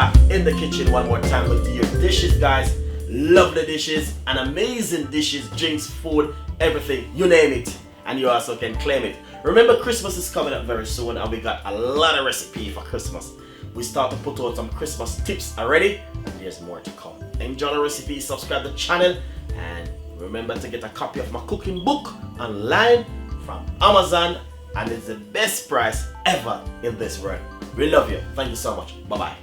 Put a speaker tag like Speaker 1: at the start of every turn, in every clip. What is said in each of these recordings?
Speaker 1: back in the kitchen one more time with your dishes, guys. Lovely dishes and amazing dishes, drinks, food, everything, you name it, and you also can claim it. Remember, Christmas is coming up very soon and we got a lot of recipe for Christmas. We start to put out some Christmas tips already and there's more to come. Enjoy the recipe, subscribe to the channel, and remember to get a copy of my cooking book online from Amazon, and it's the best price ever in this world. We love you. Thank you so much. Bye-bye.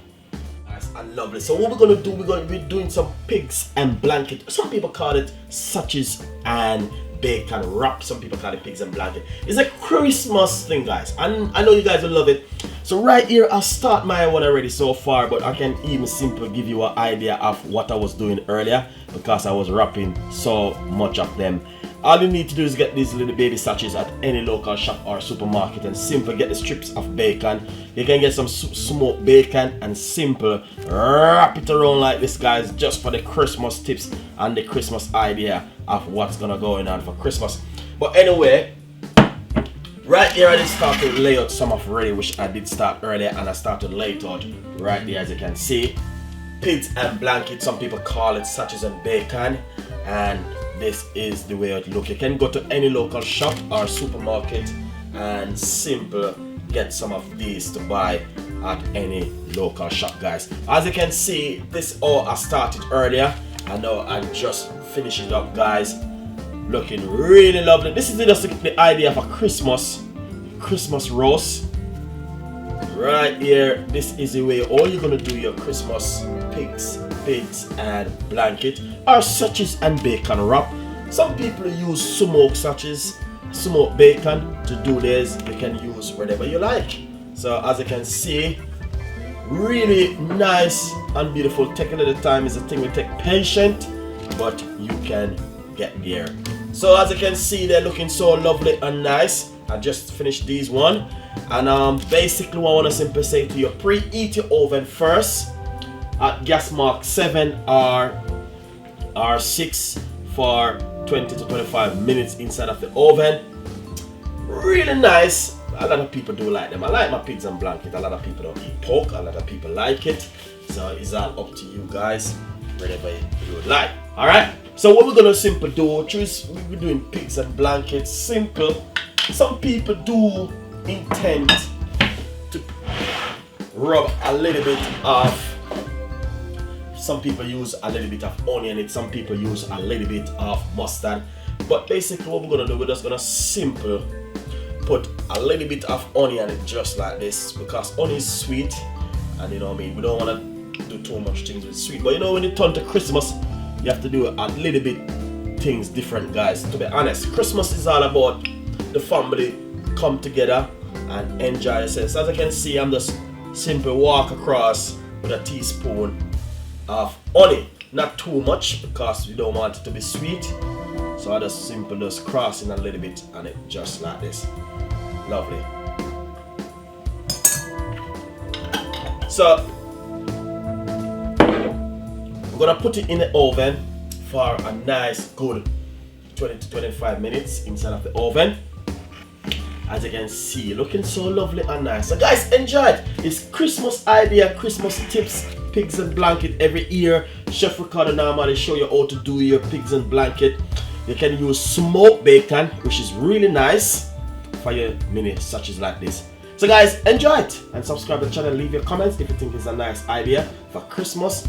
Speaker 1: Nice and lovely. So what we're going to do, we're going to be doing some pigs and blanket. Some people call it sausages and bacon wrap. Some people call it pigs and blanket. It's a Christmas thing, guys, and I know you guys will love it. So right here, I'll start my one already so far, but I can even simply give you an idea of what I was doing earlier because I was wrapping so much of them. All you need to do is get these little baby sausages at any local shop or supermarket and simply get the strips of bacon. You can get some smoked bacon and simple wrap it around like this, guys, just for the Christmas tips and the Christmas idea of what's gonna go on for Christmas. But anyway, right here I did start to lay out some of ready, which I did start earlier, and I started to lay it out right there, as you can see. Pigs and blanket, some people call it sausages and bacon, and this is the way it look. You can go to any local shop or supermarket and simple get some of these to buy at any local shop, guys. As you can see, this all I started earlier. I know I just finished it up, guys. Looking really lovely. This is just the idea of a Christmas roast. Right here, this is the way all you're gonna do your Christmas pigs and blanket or sausages and bacon wrap. Some people use smoked sausages, smoked bacon to do this. You can use whatever you like. So as you can see, really nice and beautiful. Take a little time, is a thing we take patient, but you can get there. So as you can see, they're looking so lovely and nice. I just finished these one, and basically what I want to simply say to you, preheat your oven first at gas mark 7 or 6 for 20 to 25 minutes inside of the oven. Really nice. A lot of people do like them. I like my pigs and blanket. A lot of people don't eat pork. A lot of people like it. So it's all up to you guys, whatever you would like. Alright, so what we're gonna simply do, we're doing pigs and blankets, simple. Some people do intend to rub a little bit of, some people use a little bit of onion in it, some people use a little bit of mustard. But basically what we're gonna do, we're just gonna simple put a little bit of onion in it just like this, because onion is sweet, and you know what I mean, we don't wanna do too much things with sweet. But you know, when it turns to Christmas, you have to do a little bit things different, guys. To be honest, Christmas is all about the family come together and enjoy yourselves. As you can see, I'm just simply walk across with a teaspoon of honey. Not too much because we don't want it to be sweet. So I just simply just crossing a little bit and it just like this. Lovely. So we're gonna put it in the oven for a nice good 20 to 25 minutes inside of the oven. As you can see, looking so lovely and nice. So guys, enjoy it. It's Christmas idea, Christmas tips, pigs and blanket every year. Chef Ricardo normally show you how to do your pigs and blanket. You can use smoked bacon, which is really nice for your mini sausages like this. So guys, enjoy it and subscribe to the channel. Leave your comments if you think it's a nice idea for Christmas,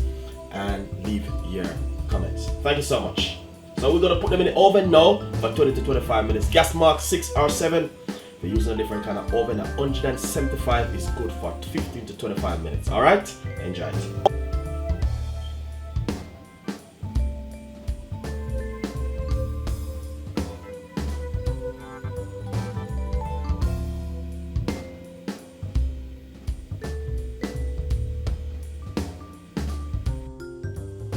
Speaker 1: and leave your comments. Thank you so much. So we're gonna put them in the oven now for 20 to 25 minutes. Gas mark 6 or 7. If you're using a different kind of oven, 175 is good for 15 to 25 minutes. Alright? Enjoy it.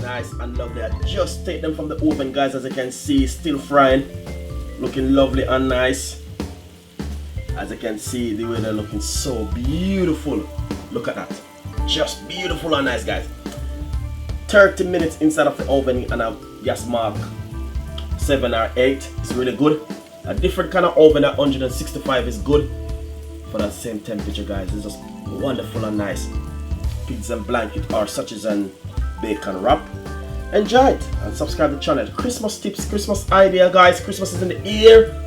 Speaker 1: Nice and lovely. I just take them from the oven, guys. As you can see, still frying, looking lovely and nice. As you can see, the way they're looking so beautiful. Look at that, just beautiful and nice, guys. 30 minutes inside of the oven and a gas mark 7 or 8 is really good. A different kind of oven at 165 is good for that same temperature, guys. It's just wonderful and nice. pigs and blanket or sausages and bacon wrap. Enjoy it and subscribe to the channel. Christmas tips, Christmas idea, guys. Christmas is in the air.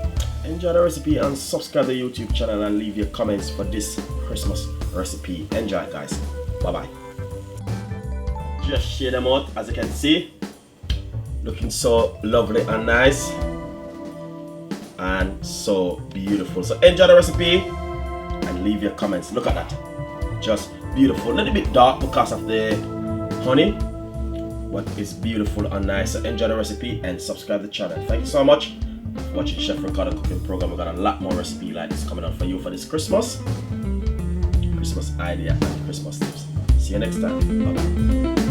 Speaker 1: Enjoy the recipe and subscribe to the YouTube channel and leave your comments for this Christmas recipe. Enjoy it, guys. Bye bye. Just share them out, as you can see. Looking so lovely and nice and so beautiful. So enjoy the recipe and leave your comments. Look at that, just beautiful. A little bit dark because of the honey, but it's beautiful and nice. So enjoy the recipe and subscribe to the channel. Thank you so much for watching Chef Ricardo cooking program. We got a lot more recipe like this coming up for you for this Christmas idea and Christmas tips. See you next time. Bye bye.